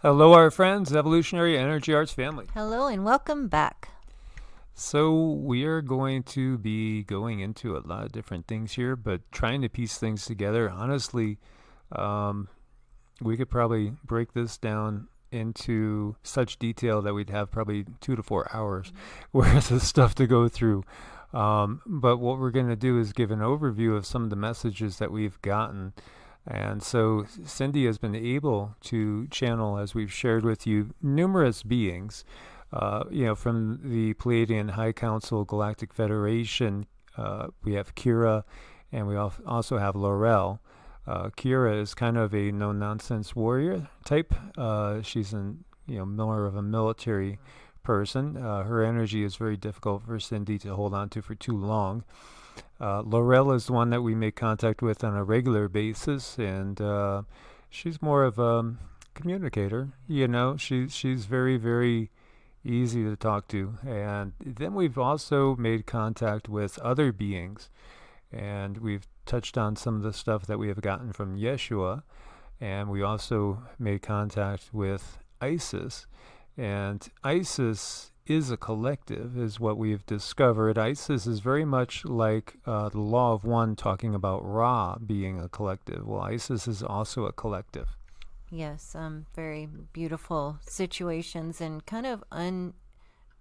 Hello, our friends, Evolutionary Energy Arts family. Hello and welcome back. So, we are going to be going into a lot of different things here, but trying to piece things together. Honestly, um, we could probably break this down into such detail that we'd have probably 2 to 4 hours worth of stuff to go through. But what we're going to do is give an overview of some of the messages that we've gotten. And so Cindy has been able to channel, as we've shared with you, numerous beings, from the Pleiadian High Council Galactic Federation. We have Kira, and we also have Laurel. Kira is kind of a no-nonsense warrior type. She's more of a military person. Her energy is very difficult for Cindy to hold on to for too long. Laurel is the one that we make contact with on a regular basis, and she's more of a communicator. She's very, very easy to talk to. And then we've also made contact with other beings, and we've touched on some of the stuff that we have gotten from Yeshua, and we also made contact with Isis. And Isis is a collective, is what we've discovered. Isis is very much like the Law of One talking about Ra being a collective. Well, Isis is also a collective. Yes, very beautiful situations and kind of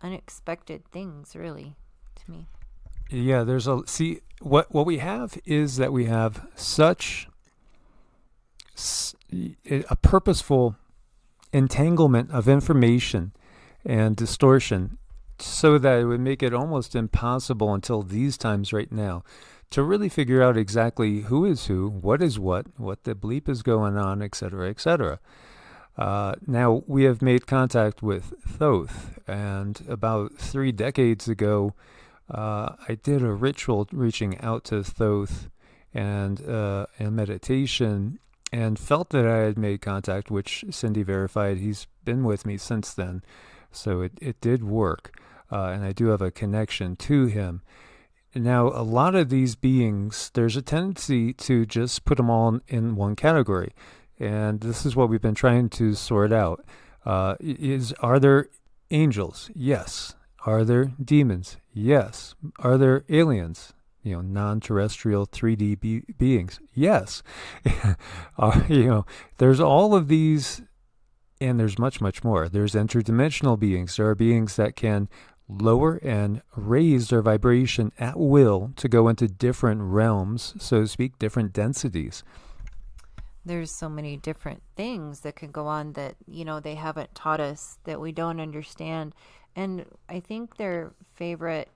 unexpected things, really, to me. Yeah, what we have is that we have such a purposeful entanglement of information and distortion so that it would make it almost impossible until these times right now to really figure out exactly who is who, what is what the bleep is going on, etc., etc. Now, we have made contact with Thoth, and about 3 decades ago, I did a ritual reaching out to Thoth and meditation, and felt that I had made contact, which Cindy verified. He's been with me since then, so it did work, and I do have a connection to him. Now, a lot of these beings, there's a tendency to just put them all in one category, and this is what we've been trying to sort out. Are there angels? Yes. Are there demons? Yes. Are there aliens? Non-terrestrial 3D beings? Yes. There's all of these, and there's much, much more. There's interdimensional beings. There are beings that can lower and raise their vibration at will to go into different realms, so to speak, different densities. There's so many different things that can go on that, they haven't taught us, that we don't understand. And I think their favorite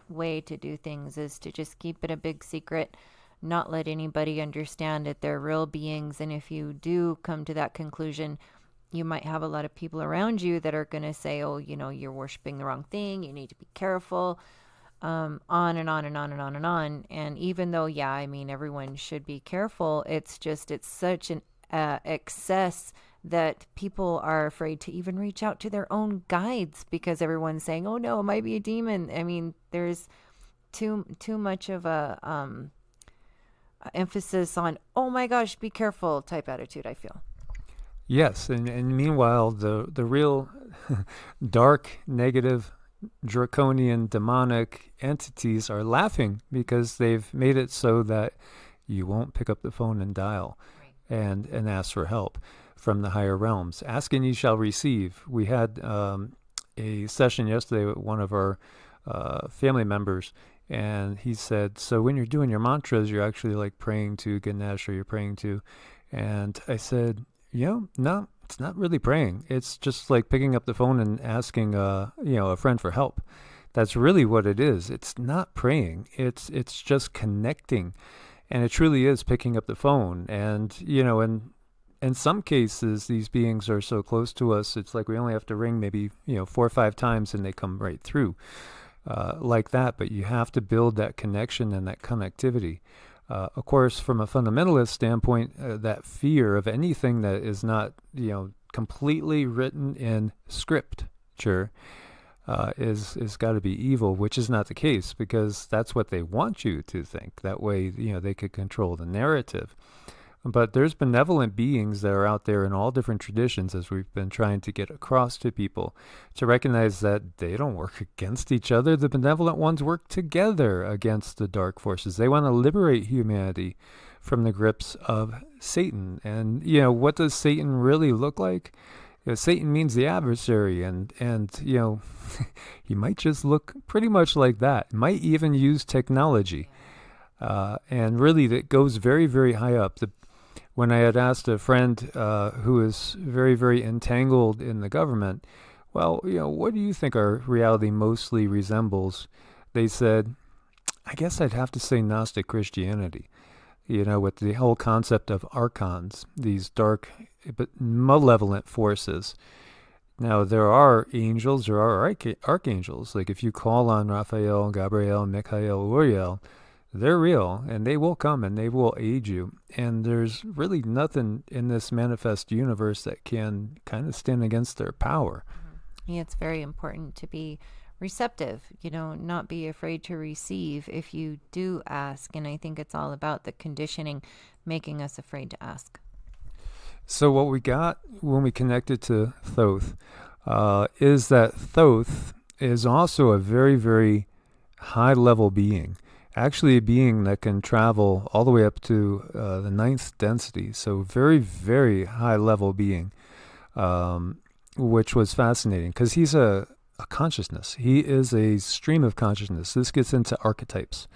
way to do things is to just keep it a big secret, not let anybody understand that they're real beings. And if you do come to that conclusion, you might have a lot of people around you that are going to say, oh, you're worshiping the wrong thing. You need to be careful, on and on and on and on and on. And even though, everyone should be careful, it's such an excess that people are afraid to even reach out to their own guides because everyone's saying, oh no, it might be a demon. There's too much of a emphasis on, oh my gosh, be careful type attitude, I feel. Yes, and meanwhile, the real dark, negative, draconian, demonic entities are laughing because they've made it so that you won't pick up the phone and dial and ask for help from the higher realms. Ask and ye shall receive. We had a session yesterday with one of our family members, and he said, so when you're doing your mantras, you're actually like praying to Ganesh, or you're praying to, and I said, no, it's not really praying. It's just like picking up the phone and asking, a friend for help. That's really what it is. It's not praying. It's just connecting, and it truly is picking up the phone. And in some cases, these beings are so close to us, it's like we only have to ring maybe 4 or 5 times, and they come right through, like that. But you have to build that connection and that connectivity. Of course, from a fundamentalist standpoint, that fear of anything that is not, completely written in scripture is got to be evil, which is not the case, because that's what they want you to think. That way, they could control the narrative. But there's benevolent beings that are out there in all different traditions, as we've been trying to get across to people, to recognize that they don't work against each other. The benevolent ones work together against the dark forces. They want to liberate humanity from the grips of Satan. And, what does Satan really look like? Satan means the adversary, and he might just look pretty much like that. Might even use technology. And really, that goes very, very high up. When I had asked a friend who is very, very entangled in the government, well, what do you think our reality mostly resembles? They said, I guess I'd have to say Gnostic Christianity, with the whole concept of archons, these dark but malevolent forces. Now, there are angels, there are archangels. Like if you call on Raphael, Gabriel, Michael, Uriel, they're real, and they will come and they will aid you. And there's really nothing in this manifest universe that can kind of stand against their power. Yeah, it's very important to be receptive, not be afraid to receive if you do ask. And I think it's all about the conditioning making us afraid to ask. So what we got when we connected to Thoth is that Thoth is also a very, very high-level being. Actually a being that can travel all the way up to the ninth density. So very, very high-level being, which was fascinating because he's a consciousness. He is a stream of consciousness. This gets into archetypes.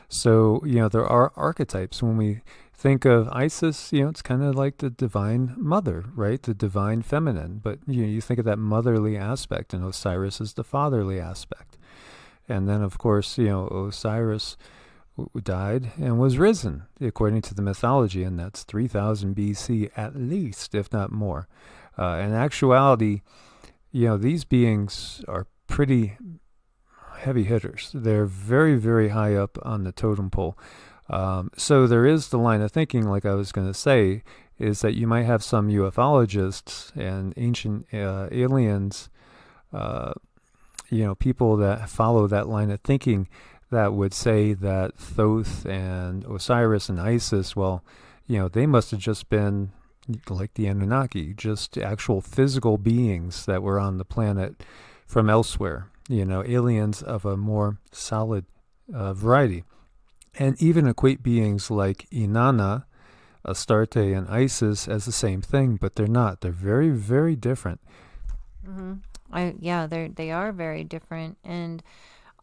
So, there are archetypes. When we think of Isis, it's kind of like the divine mother, right? The divine feminine. But, you think of that motherly aspect, and Osiris is the fatherly aspect. And then, of course, Osiris died and was risen, according to the mythology, and that's 3000 BC at least, if not more. In actuality, these beings are pretty heavy hitters. They're very, very high up on the totem pole. So there is the line of thinking, like I was going to say, is that you might have some ufologists and ancient aliens, people that follow that line of thinking that would say that Thoth and Osiris and Isis, well, they must have just been like the Anunnaki, just actual physical beings that were on the planet from elsewhere, aliens of a more solid variety. And even equate beings like Inanna, Astarte, and Isis as the same thing, but they're not. They're very, very different. Mm-hmm. They are very different, and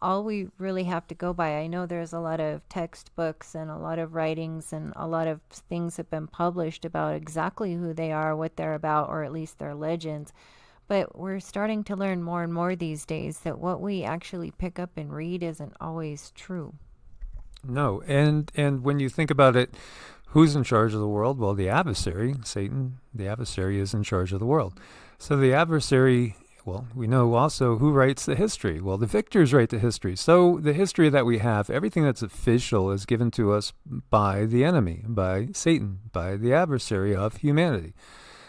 all we really have to go by, I know there's a lot of textbooks and a lot of writings and a lot of things have been published about exactly who they are, what they're about, or at least their legends. But we're starting to learn more and more these days that what we actually pick up and read isn't always true. No, and when you think about it, who's in charge of the world? Well, the adversary, Satan, the adversary is in charge of the world. So the adversary, well, we know also who writes the history. Well, the victors write the history. So the history that we have, everything that's official is given to us by the enemy, by Satan, by the adversary of humanity.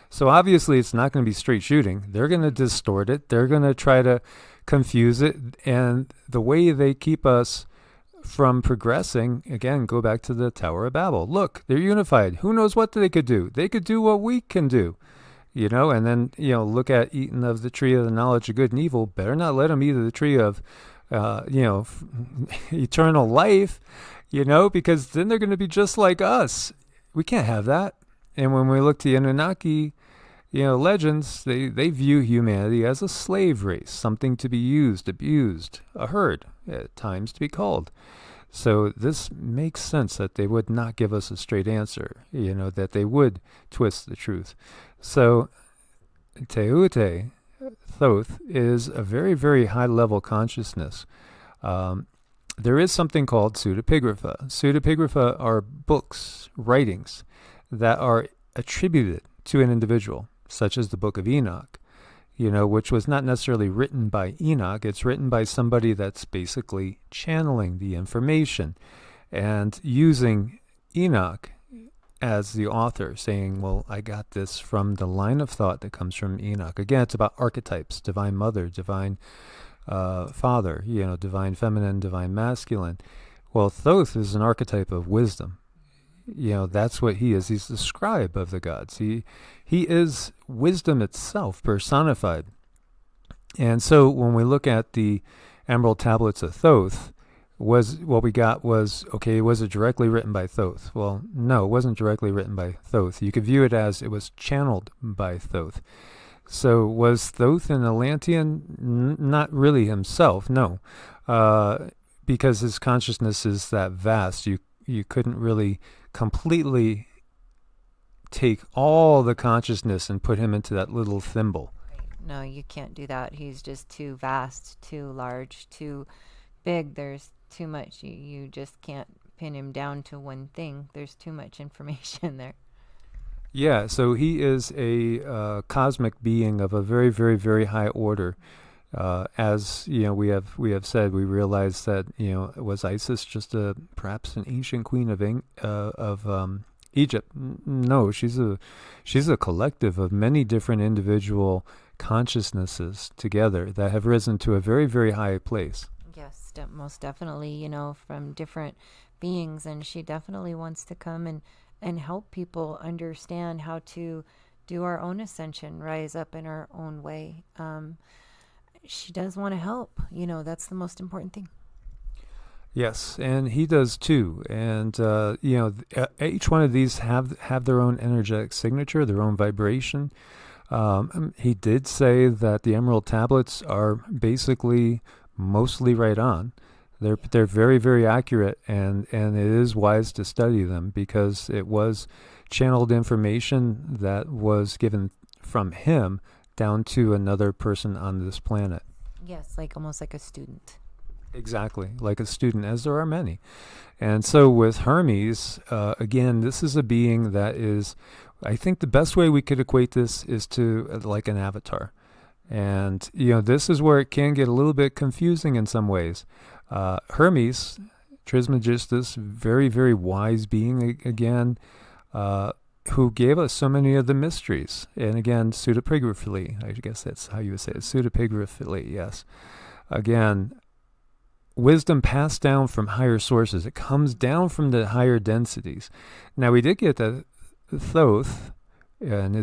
So obviously it's not going to be straight shooting. They're going to distort it. They're going to try to confuse it. And the way they keep us from progressing, again, go back to the Tower of Babel. Look, they're unified. Who knows what they could do? They could do what we can do. And then, look at eating of the tree of the knowledge of good and evil. Better not let them eat of the tree of, eternal life, because then they're going to be just like us. We can't have that. And when we look to the Anunnaki, legends, they view humanity as a slave race, something to be used, abused, a herd, at times to be called. So this makes sense that they would not give us a straight answer, that they would twist the truth. So Teute, Thoth, is a very, very high-level consciousness. There is something called pseudepigrapha. Pseudepigrapha are books, writings, that are attributed to an individual, such as the Book of Enoch, which was not necessarily written by Enoch. It's written by somebody that's basically channeling the information and using Enoch as the author, saying, well, I got this from the line of thought that comes from Enoch. Again, it's about archetypes, divine mother, divine father, divine feminine, divine masculine. Well, Thoth is an archetype of wisdom. That's what he is. He's the scribe of the gods. He is wisdom itself personified. And so when we look at the Emerald Tablets of Thoth, was it directly written by Thoth? Well, no, it wasn't directly written by Thoth. You could view it as it was channeled by Thoth. So was Thoth an Atlantean? Not really himself, no, because his consciousness is that vast. You couldn't really completely take all the consciousness and put him into that little thimble. No, you can't do that. He's just too vast, too large, too big. There's too much. You just can't pin him down to one thing. There's too much information there. Yeah, so he is a cosmic being of a very, very, very high order. As we have said, we realize that was Isis just perhaps an ancient queen of Egypt? No, she's a collective of many different individual consciousnesses together that have risen to a very, very high place. Yes, most definitely, from different beings. And she definitely wants to come and help people understand how to do our own ascension, rise up in our own way. She does want to help. That's the most important thing. Yes, and he does too. And each one of these have their own energetic signature, their own vibration. He did say that the Emerald Tablets are basically mostly right on. They're very, very accurate, and it is wise to study them because it was channeled information that was given from him down to another person on this planet. Yes, almost like a student. Exactly, like a student, as there are many. And so with Hermes, again, this is a being that is, I think the best way we could equate this is to like an avatar. And, this is where it can get a little bit confusing in some ways. Hermes, Trismegistus, very, very wise being again, who gave us so many of the mysteries. And again, pseudepigraphically, I guess that's how you would say it, pseudepigraphically, yes. Again, wisdom passed down from higher sources. It comes down from the higher densities. Now, we did get that Thoth, and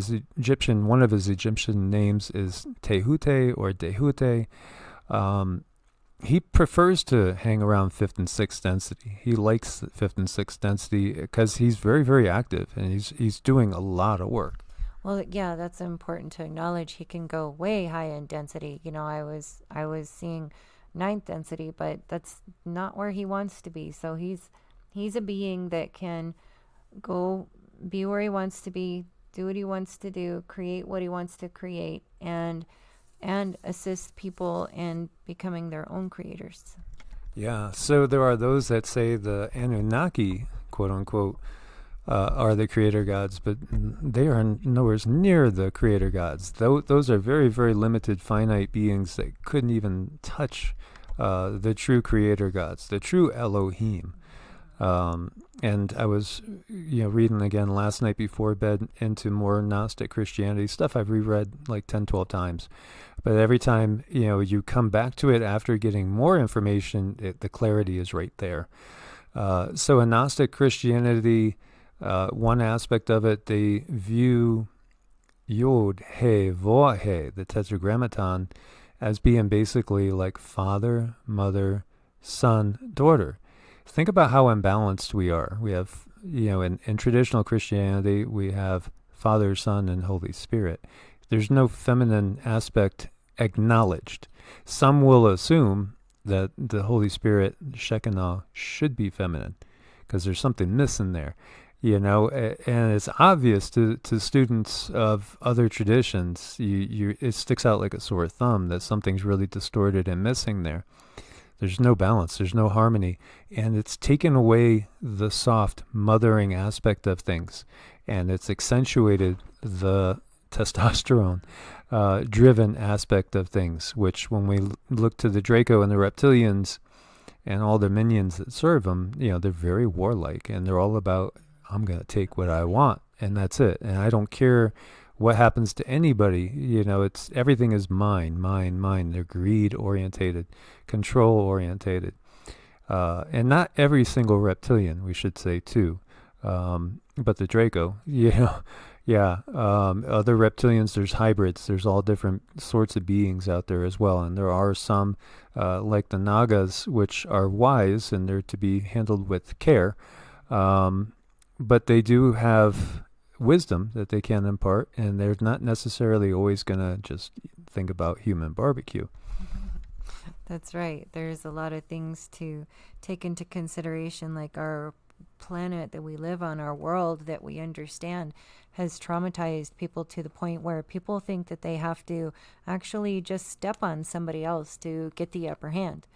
one of his Egyptian names is Tehute or Dehute. He prefers to hang around 5th and 6th density. He likes 5th and 6th density because he's very, very active and he's doing a lot of work. Well, yeah, that's important to acknowledge. He can go way high in density. I was seeing 9th density, but that's not where he wants to be. So he's a being that can go be where he wants to be, do what he wants to do, create what he wants to create, and assist people in becoming their own creators. Yeah, so there are those that say the Anunnaki, quote unquote, are the creator gods, but they are nowhere near the creator gods. Those are very, very limited, finite beings that couldn't even touch the true creator gods, the true Elohim. And I was, reading again last night before bed into more Gnostic Christianity, stuff I've reread like 10, 12 times. But every time, you come back to it after getting more information, the clarity is right there. So in Gnostic Christianity, one aspect of it, they view Yod, He, Vah, He, the Tetragrammaton, as being basically like father, mother, son, daughter. Think about how imbalanced we are. We have, in traditional Christianity, we have Father, Son, and Holy Spirit. There's no feminine aspect acknowledged. Some will assume that the Holy Spirit, Shekinah, should be feminine because there's something missing there. And it's obvious to students of other traditions. It sticks out like a sore thumb that something's really distorted and missing there. There's no balance. There's no harmony. And it's taken away the soft mothering aspect of things. And it's accentuated the testosterone driven aspect of things, which when we look to the Draco and the reptilians and all the minions that serve them, they're very warlike. And they're all about, I'm going to take what I want. And that's it. And I don't care what happens to anybody. It's everything is mine. They're greed orientated, control orientated, and not every single reptilian, we should say too. But the Draco, yeah. Other reptilians, there's hybrids. There's all different sorts of beings out there as well. And there are some, like the Nagas, which are wise and they're to be handled with care. But they do have wisdom that they can impart, and they're not necessarily always going to just think about human barbecue. That's right. There's a lot of things to take into consideration, like our planet that we live on, our world that we understand has traumatized people to the point where people think that they have to actually just step on somebody else to get the upper hand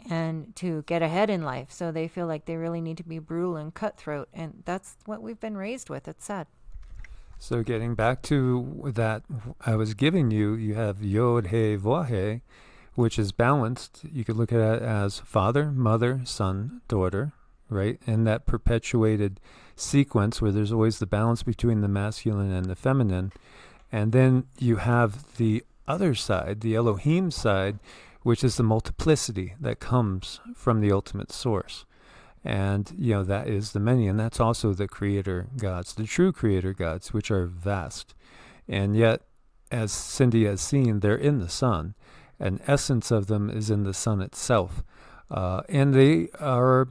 and to get ahead in life. So they feel like they really need to be brutal and cutthroat. And that's what we've been raised with. It's sad. So getting back to that, I was giving you, you have Yod He Vav He, which is balanced. You could look at it as father, mother, son, daughter, right? And that perpetuated sequence where there's always the balance between the masculine and the feminine. And then you have the other side, the Elohim side, which is the multiplicity that comes from the ultimate source. And, that is the many. And that's also the creator gods, the true creator gods, which are vast. And yet, as Cindy has seen, they're in the sun. An essence of them is in the sun itself. And they are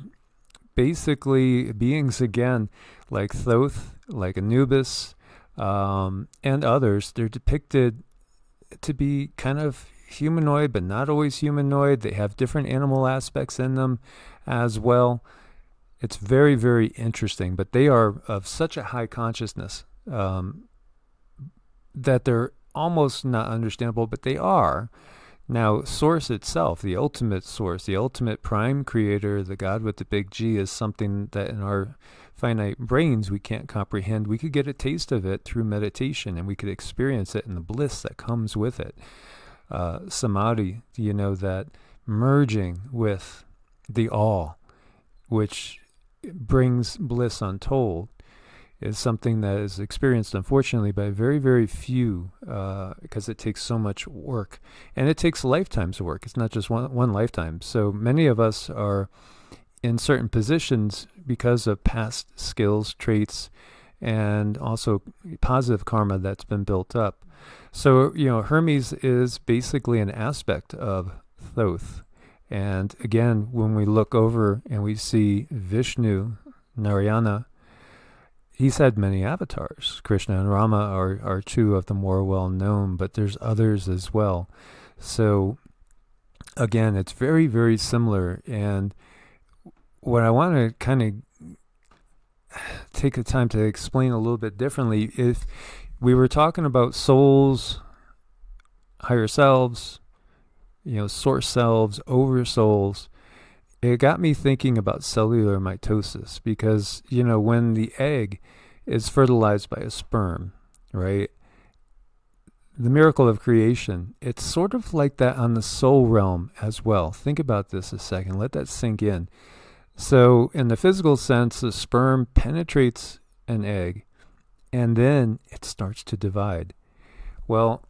basically beings, again, like Thoth, like Anubis, and others. They're depicted to be kind of humanoid, but not always humanoid. They have different animal aspects in them as well. It's very, very interesting, but they are of such a high consciousness that they're almost not understandable, but they are. Now, source itself, the ultimate source, the ultimate prime creator, the God with the big G, is something that in our finite brains we can't comprehend. We could get a taste of it through meditation, and we could experience it in the bliss that comes with it. Samadhi, that merging with the all, which brings bliss untold, is something that is experienced, unfortunately, by very, very few, because it takes so much work. And it takes lifetimes of work. It's not just one lifetime. So many of us are in certain positions because of past skills, traits, and also positive karma that's been built up. So, Hermes is basically an aspect of Thoth. And again, when we look over and we see Vishnu, Narayana, he's had many avatars. Krishna and Rama are two of the more well-known, but there's others as well. So again, it's very, very similar. And what I want to kind of take the time to explain a little bit differently, if we were talking about souls, higher selves, source selves, over souls, it got me thinking about cellular mitosis, because, when the egg is fertilized by a sperm, right? The miracle of creation, it's sort of like that on the soul realm as well. Think about this a second. Let that sink in. So in the physical sense, the sperm penetrates an egg, and then it starts to divide. Well,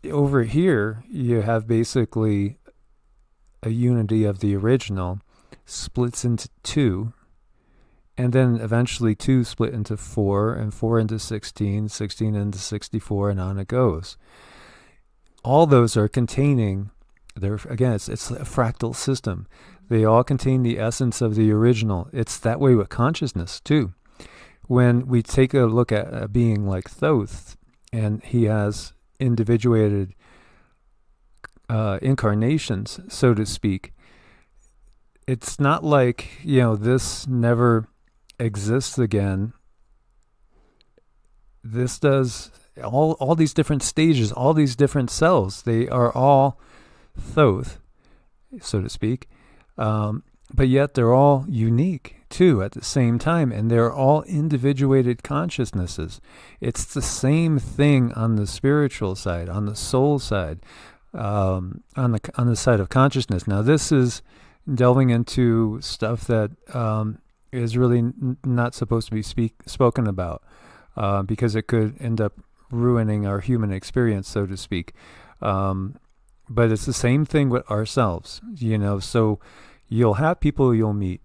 over here, you have basically a unity of the original, splits into two, and then eventually two split into four, and four into 16, 16 into 64, and on it goes. All those are containing, again, it's a fractal system. They all contain the essence of the original. It's that way with consciousness, too. When we take a look at a being like Thoth, and he has individuated incarnations, so to speak, it's not like, this never exists again. This does all these different stages, all these different cells. They are all Thoth, so to speak. But yet they're all unique too at the same time, and they're all individuated consciousnesses. It's the same thing on the spiritual side, on the soul side, on the side of consciousness. Now, this is delving into stuff that is really not supposed to be spoken about, because it could end up ruining our human experience, so to speak. But it's the same thing with ourselves, So you'll have people you'll meet,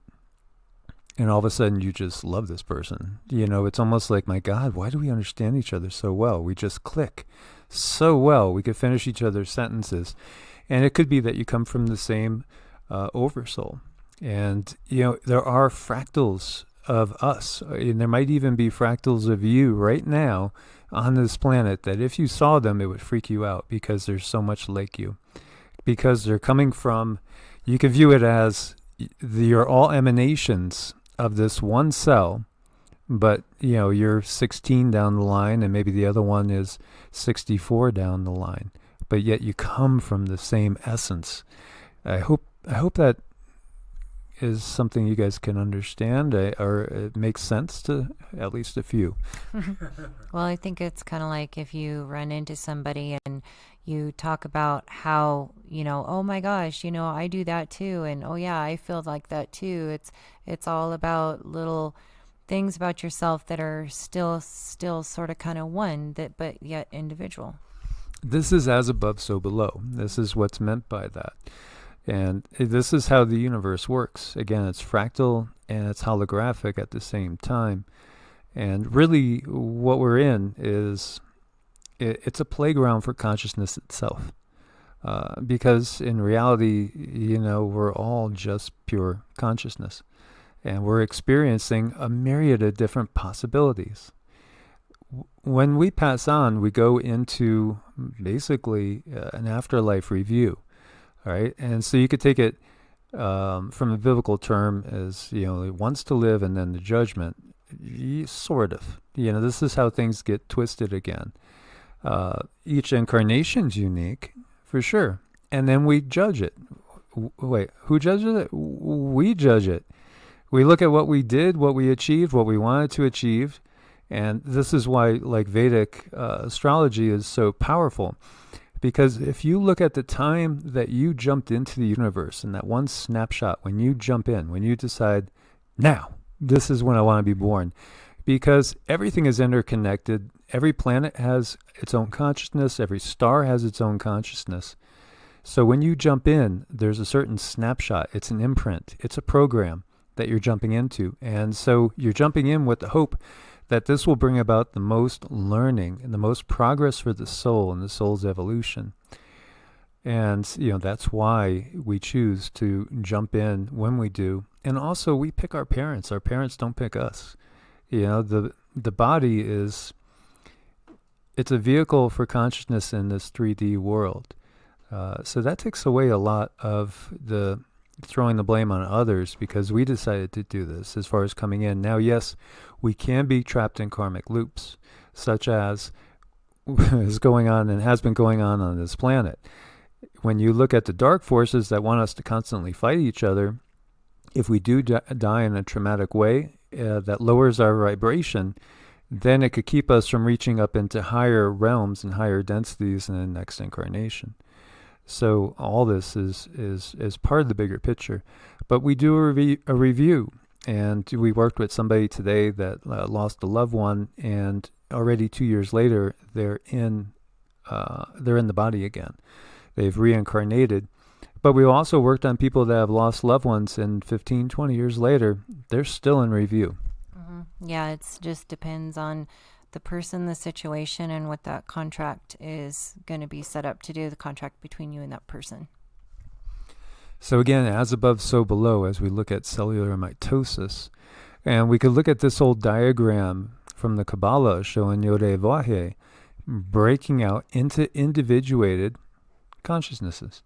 and all of a sudden you just love this person. It's almost like, my God, why do we understand each other so well? We just click so well. We could finish each other's sentences. And it could be that you come from the same oversoul. And, there are fractals of us. And there might even be fractals of you right now on this planet that if you saw them, it would freak you out because there's so much like you. Because they're coming from, you can view it as you're all emanations of this one cell, but you're 16 down the line and maybe the other one is 64 down the line, but yet you come from the same essence. I hope that is something you guys can understand, or it makes sense to at least a few. Well, I think it's kind of like if you run into somebody and you talk about how, oh my gosh, I do that too. And oh yeah, I feel like that too. It's all about little things about yourself that are still sort of kind of one, but yet individual. This is as above, so below. This is what's meant by that. And this is how the universe works. Again, it's fractal and it's holographic at the same time. And really what we're in is, it's a playground for consciousness itself. Because in reality, we're all just pure consciousness. And we're experiencing a myriad of different possibilities. When we pass on, we go into basically an afterlife review. All right, and so you could take it from a biblical term as, once to live and then the judgment. Sort of. This is how things get twisted again. Each incarnation's unique, for sure. And then we judge it. Wait, who judges it? We judge it. We look at what we did, what we achieved, what we wanted to achieve. And this is why, like, Vedic astrology is so powerful. Because if you look at the time that you jumped into the universe, in that one snapshot, when you jump in, when you decide, now, this is when I want to be born. Because everything is interconnected. Every planet has its own consciousness. Every star has its own consciousness. So when you jump in, there's a certain snapshot. It's an imprint. It's a program that you're jumping into. And so you're jumping in with the hope that this will bring about the most learning and the most progress for the soul and the soul's evolution. And, that's why we choose to jump in when we do. And also we pick our parents. Our parents don't pick us. The body it's a vehicle for consciousness in this 3D world. So that takes away a lot of the throwing the blame on others because we decided to do this as far as coming in. Now, yes, we can be trapped in karmic loops, such as is going on and has been going on this planet. When you look at the dark forces that want us to constantly fight each other, if we do die in a traumatic way that lowers our vibration, then it could keep us from reaching up into higher realms and higher densities in the next incarnation. So all this is part of the bigger picture. But we do a review, and we worked with somebody today that lost a loved one, and already 2 years later, they're in the body again. They've reincarnated. But we also worked on people that have lost loved ones, and 15, 20 years later, they're still in review. Mm-hmm. Yeah, it just depends on the person, the situation, and what that contract is going to be set up to do, the contract between you and that person. So again, as above, so below, as we look at cellular mitosis. And we could look at this old diagram from the Kabbalah showing Yod-Heh-Vav-Heh breaking out into individuated consciousnesses.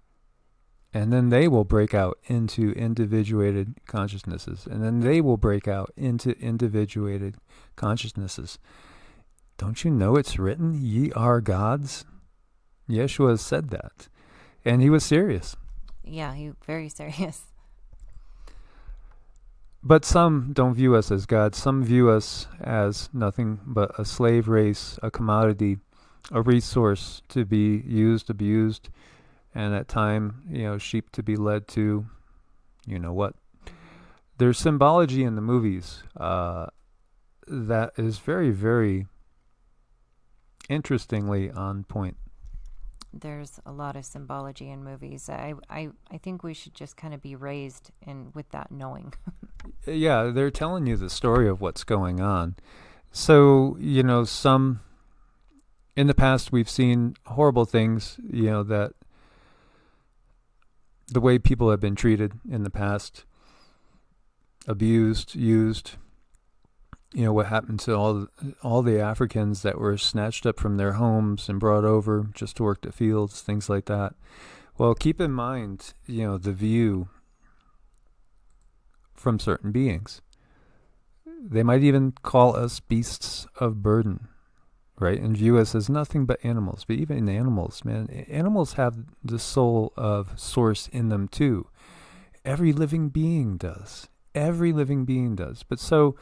And then they will break out into individuated consciousnesses. And then they will break out into individuated consciousnesses. Don't you know it's written, ye are gods? Yeshua said that. And he was serious. Yeah, he very serious. But some don't view us as gods. Some view us as nothing but a slave race, a commodity, a resource to be used, abused, and at time, sheep to be led to, what. There's symbology in the movies that is very, very interestingly on point. There's a lot of symbology in movies. I think we should just kind of be raised with that knowing. Yeah, they're telling you the story of what's going on. So, some in the past we've seen horrible things, that the way people have been treated in the past, abused, used, what happened to all the Africans that were snatched up from their homes and brought over just to work the fields, things like that. Well, keep in mind, the view from certain beings. They might even call us beasts of burden, right? And view us as nothing but animals. But even animals, man, animals have the soul of source in them too. Every living being does. Every living being does. But so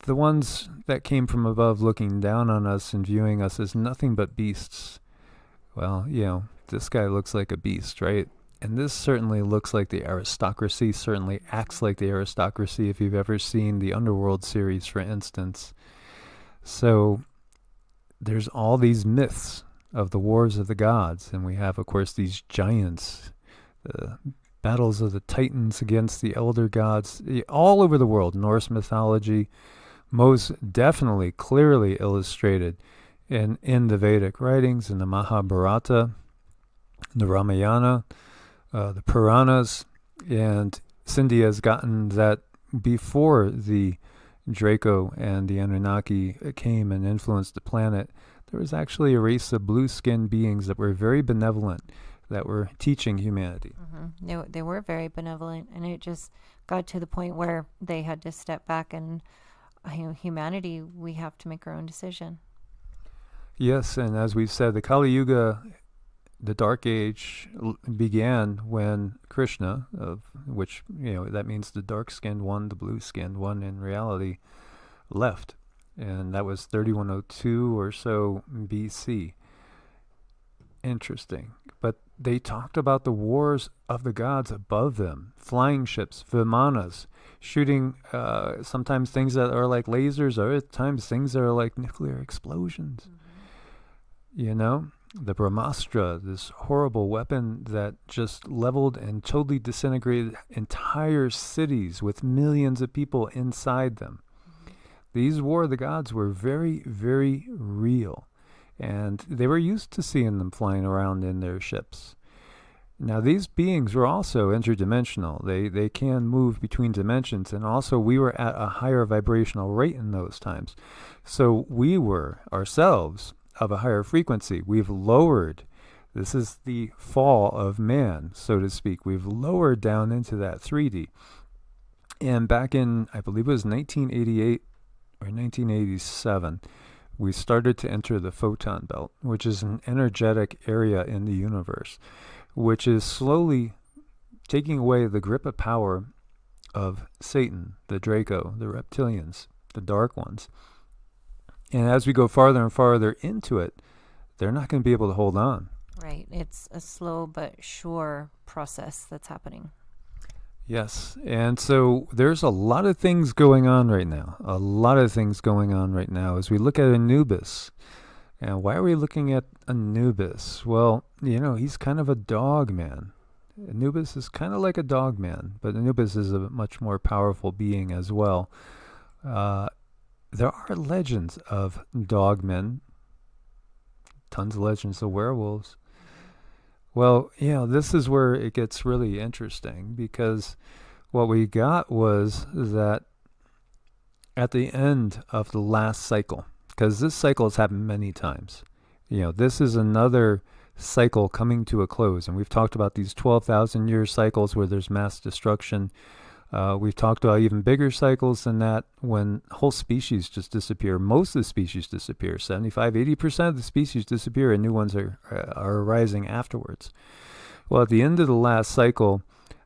the ones that came from above looking down on us and viewing us as nothing but beasts, well, this guy looks like a beast, right? And this certainly looks like the aristocracy, certainly acts like the aristocracy if you've ever seen the Underworld series, for instance. So there's all these myths of the wars of the gods, and we have, of course, these giants, the battles of the Titans against the elder gods, all over the world. Norse mythology, most definitely clearly illustrated in the Vedic writings, in the Mahabharata, the Ramayana, the Puranas, and Cindy has gotten that before the Draco and the Anunnaki came and influenced the planet, there was actually a race of blue-skinned beings that were very benevolent, that were teaching humanity. They were very benevolent, and it just got to the point where they had to step back, and humanity, we have to make our own decision. Yes, and as we've said, the Kali Yuga, the Dark Age, began when Krishna, of which, that means the dark-skinned one, the blue-skinned one in reality, left. And that was 3102 or so BC. Interesting. But they talked about the wars of the gods above them, flying ships, vimanas, shooting sometimes things that are like lasers, or at times things that are like nuclear explosions. The Brahmastra, this horrible weapon that just leveled and totally disintegrated entire cities with millions of people inside them. These war of the gods were very, very real, and they were used to seeing them flying around in their ships. Now, these beings were also interdimensional. They can move between dimensions, and also we were at a higher vibrational rate in those times. So we were ourselves of a higher frequency. We've lowered. This is the fall of man, so to speak. We've lowered down into that 3D. And back in, I believe it was 1988 or 1987, we started to enter the photon belt, which is an energetic area in the universe, which is slowly taking away the grip of power of Satan, the Draco, the reptilians, the dark ones. And as we go farther and farther into it, they're not going to be able to hold on. Right. It's a slow but sure process that's happening. Yes. And so there's a lot of things going on right now. A lot of things going on right now as we look at Anubis. And why are we looking at Anubis? Well, he's kind of a dog man. Anubis is kind of like a dog man, but Anubis is a much more powerful being as well. There are legends of dogmen, tons of legends of werewolves. Well, this is where it gets really interesting, because what we got was that at the end of the last cycle, because this cycle has happened many times, this is another cycle coming to a close, and we've talked about these 12,000 year cycles where there's mass destruction. We've talked about even bigger cycles than that, when whole species just disappear. Most of the species disappear. 75-80% of the species disappear, and new ones are arising afterwards. Well, at the end of the last cycle,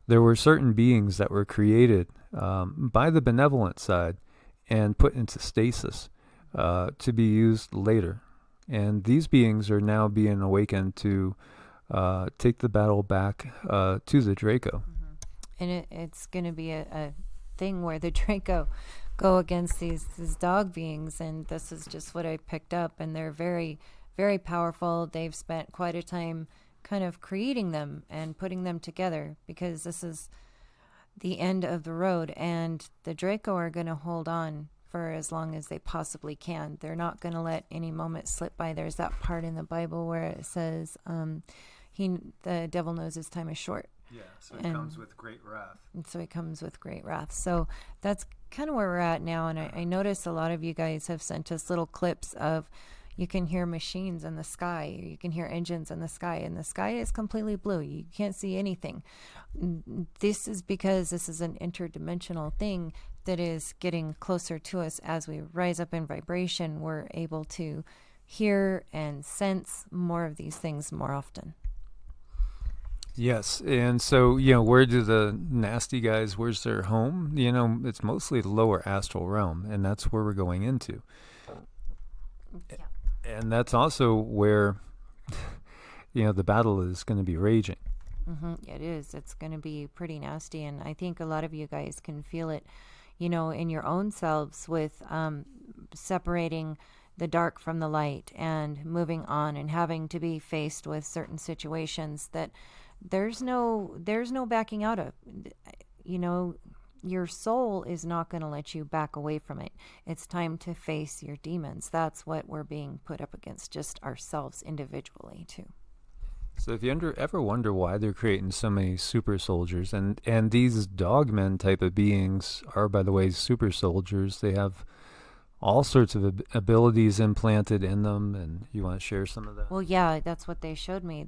there were certain beings that were created by the benevolent side and put into stasis to be used later. And these beings are now being awakened to take the battle back to the Draco. And it's going to be a thing where the Draco go against these dog beings, and this is just what I picked up, and they're very, very powerful. They've spent quite a time kind of creating them and putting them together, because the end of the road, and the Draco are going to hold on for as long as they possibly can. They're not going to let any moment slip by. There's that part in the Bible where it says, the devil knows his time is short. Yeah, so it comes with great wrath. And so it comes with great wrath. So that's kind of where we're at now. And I notice a lot of you guys have sent us little clips of, you can hear machines in the sky, or you can hear engines in the sky, and the sky is completely blue. You can't see anything. This is because this is an interdimensional thing that is getting closer to us. As we rise up in vibration, we're able to hear and sense more of these things more often. Yes, and so, where do the nasty guys, where's their home? It's mostly the lower astral realm, and that's where we're going into. Yeah. And that's also where, the battle is going to be raging. It is. It's going to be pretty nasty, and I think a lot of you guys can feel it, in your own selves with separating the dark from the light and moving on and having to be faced with certain situations that there's no backing out of. Your soul is not going to let you back away from it. It's time to face your demons. That's what we're being put up against, just ourselves individually too. So if you ever wonder why they're creating so many super soldiers, and these dogmen type of beings are, by the way, super soldiers. They have all sorts of abilities implanted in them, and you want to share some of that? Well, yeah, that's what they showed me.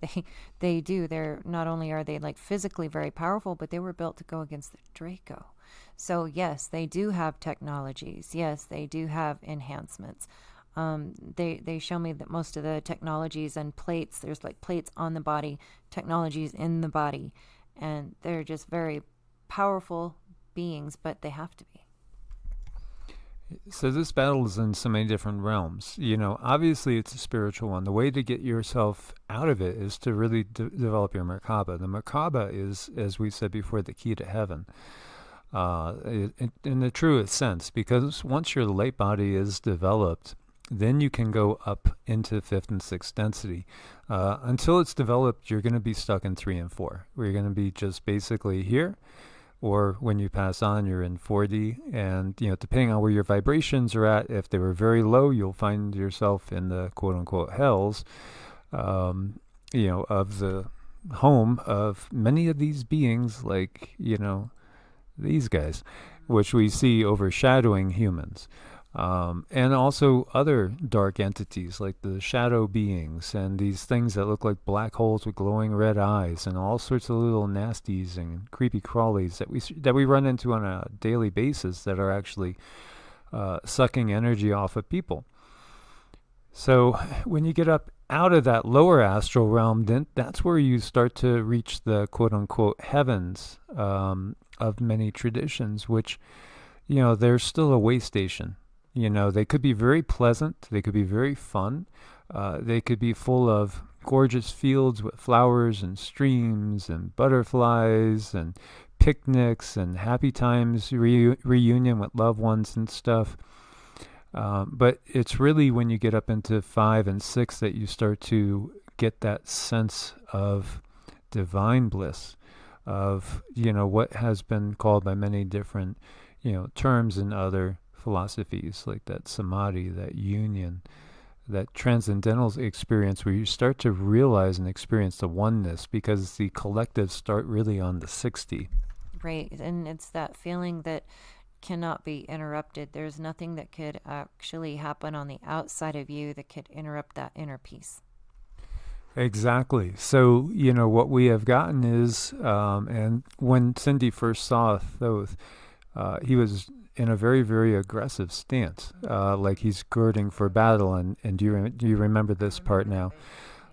They do. They're not only are they like physically very powerful, but they were built to go against the Draco. So yes, they do have technologies. Yes, they do have enhancements. They show me that most of the technologies and plates, there's like plates on the body, technologies in the body, and they're just very powerful beings, but they have to be. So this battle is in so many different realms. Obviously it's a spiritual one. The way to get yourself out of it is to really develop your Merkaba. The Merkaba is, as we said before, the key to heaven. In the truest sense, because once your light body is developed, then you can go up into 5th and 6th density. Until it's developed, you're going to be stuck in 3 and 4, where you're going to be just basically here, or when you pass on, you're in 4D. And, depending on where your vibrations are at, if they were very low, you'll find yourself in the quote-unquote hells, of the home of many of these beings, like, these guys, which we see overshadowing humans. And also other dark entities like the shadow beings and these things that look like black holes with glowing red eyes and all sorts of little nasties and creepy crawlies that we run into on a daily basis that are actually sucking energy off of people. So when you get up out of that lower astral realm, then that's where you start to reach the quote-unquote heavens of many traditions, which, they're still a way station. They could be very pleasant. They could be very fun. They could be full of gorgeous fields with flowers and streams and butterflies and picnics and happy times, reunion with loved ones and stuff. But it's really when you get up into 5 and 6 that you start to get that sense of divine bliss, of, what has been called by many different, terms in other philosophies, like that samadhi, that union, that transcendental experience where you start to realize and experience the oneness, because the collectives start really on the 60. Right, and it's that feeling that cannot be interrupted. There's nothing that could actually happen on the outside of you that could interrupt that inner peace. Exactly. So, what we have gotten is, and when Cindy first saw Thoth, he was in a very, very aggressive stance, like he's girding for battle. And do you remember this part now?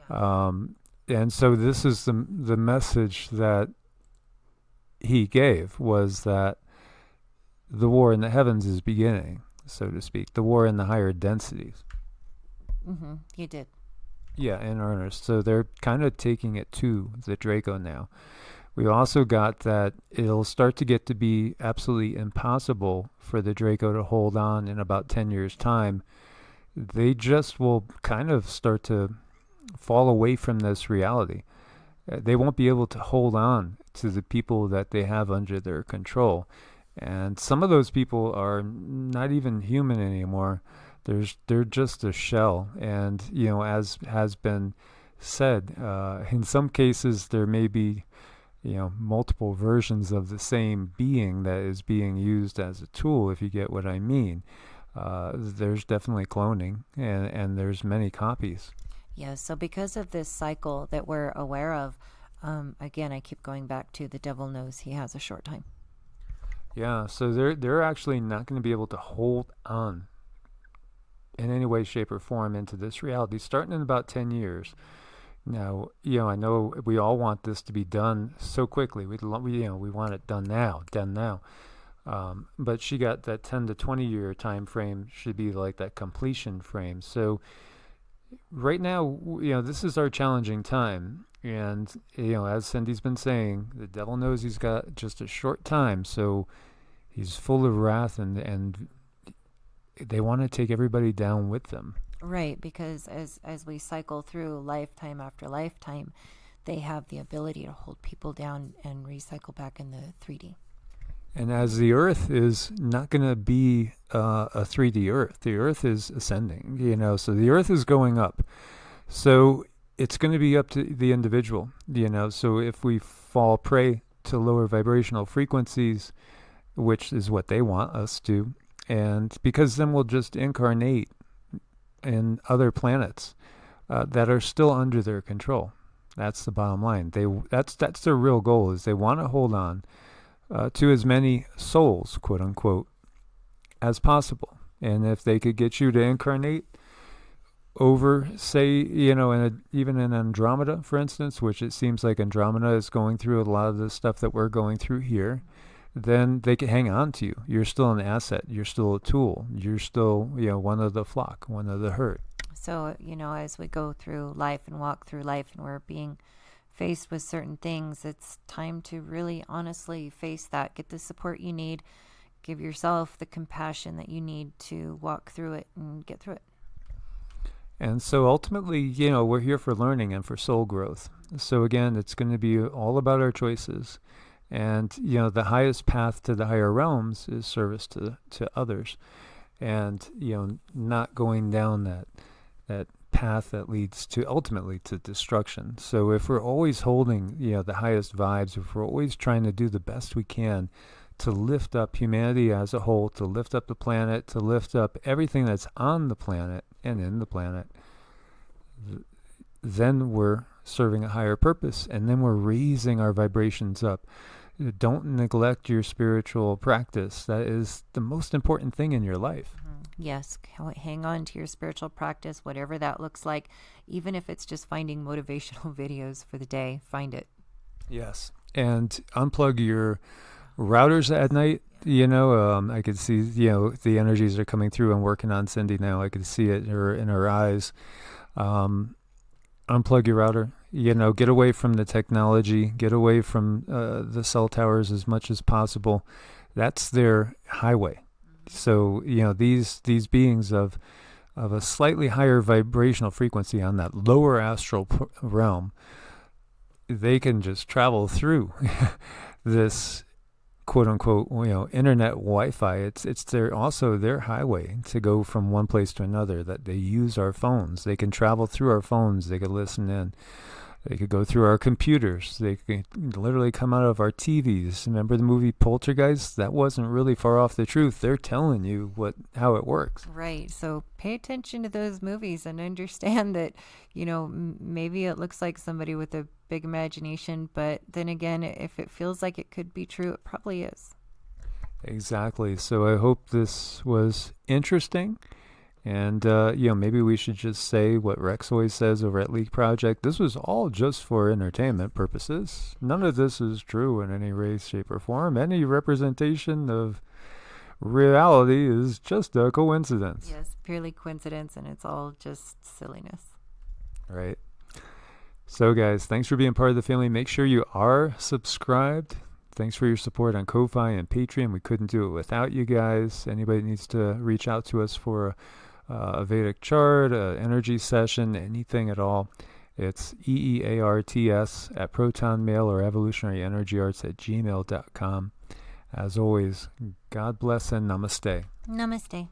And so this is the message that he gave, was that the war in the heavens is beginning, so to speak, the war in the higher densities. He did. Yeah, in earnest. So they're kind of taking it to the Draco now. We also got that it'll start to get to be absolutely impossible for the Draco to hold on in about 10 years' time. They just will kind of start to fall away from this reality. they won't be able to hold on to the people that they have under their control. And some of those people are not even human anymore. They're just a shell. And, as has been said, in some cases there may be, multiple versions of the same being that is being used as a tool, if you get what I mean. There's definitely cloning, and there's many copies. Yeah, so because of this cycle that we're aware of, again, I keep going back to the devil knows he has a short time. Yeah, so they're actually not going to be able to hold on in any way, shape, or form into this reality, starting in about 10 years. Now, I know we all want this to be done so quickly. We want it done now, done now. But she got that 10 to 20 year time frame should be like that completion frame. So right now, this is our challenging time. And, as Cindy's been saying, the devil knows he's got just a short time. So he's full of wrath, and they want to take everybody down with them. Right, because as we cycle through lifetime after lifetime, they have the ability to hold people down and recycle back in the 3D. And as the Earth is not going to be a 3D Earth, the Earth is ascending, so the Earth is going up. So it's going to be up to the individual, so if we fall prey to lower vibrational frequencies, which is what they want us to, and because then we'll just incarnate in other planets that are still under their control. That's the bottom line. That's their real goal, is they want to hold on to as many souls, quote unquote, as possible. And if they could get you to incarnate over, say, even in Andromeda, for instance, which it seems like Andromeda is going through a lot of the stuff that we're going through here, then they can hang on to you. You're still an asset. You're still a tool. You're still, one of the flock, one of the herd. So, as we go through life and walk through life and we're being faced with certain things, it's time to really honestly face that. Get the support you need. Give yourself the compassion that you need to walk through it and get through it. And so ultimately, we're here for learning and for soul growth. So again, it's going to be all about our choices. And, the highest path to the higher realms is service to others. And, not going down that path that leads to ultimately to destruction. So if we're always holding, the highest vibes, if we're always trying to do the best we can to lift up humanity as a whole, to lift up the planet, to lift up everything that's on the planet and in the planet, then we're serving a higher purpose, and then we're raising our vibrations up. Don't neglect your spiritual practice. That is the most important thing in your life. Yes, hang on to your spiritual practice, whatever that looks like. Even if it's just finding motivational videos for the day, find it. Yes, and unplug your routers at night. I could see, the energies are coming through. I'm working on Cindy now. I could see it in her eyes. Unplug your router. Get away from the technology. Get away from the cell towers as much as possible. That's their highway. So, these beings of a slightly higher vibrational frequency on that lower astral realm, they can just travel through this quote unquote, internet Wi-Fi. It's their highway to go from one place to another. That they use our phones. They can travel through our phones. They could listen in. They could go through our computers. They could literally come out of our TVs. Remember the movie Poltergeist? That wasn't really far off the truth. They're telling you how it works. Right. So pay attention to those movies and understand that, maybe it looks like somebody with a big imagination, but then again, if it feels like it could be true, it probably is. Exactly. So I hope this was interesting. And, maybe we should just say what Rex always says over at Leak Project. This was all just for entertainment purposes. None of this is true in any way, shape, or form. Any representation of reality is just a coincidence. Yes, purely coincidence, and it's all just silliness. Right. So, guys, thanks for being part of the family. Make sure you are subscribed. Thanks for your support on Ko-Fi and Patreon. We couldn't do it without you guys. Anybody needs to reach out to us for a Vedic chart, an energy session, anything at all, It's EEARTS at protonmail or evolutionaryenergyarts@gmail.com. As always, God bless and namaste. Namaste.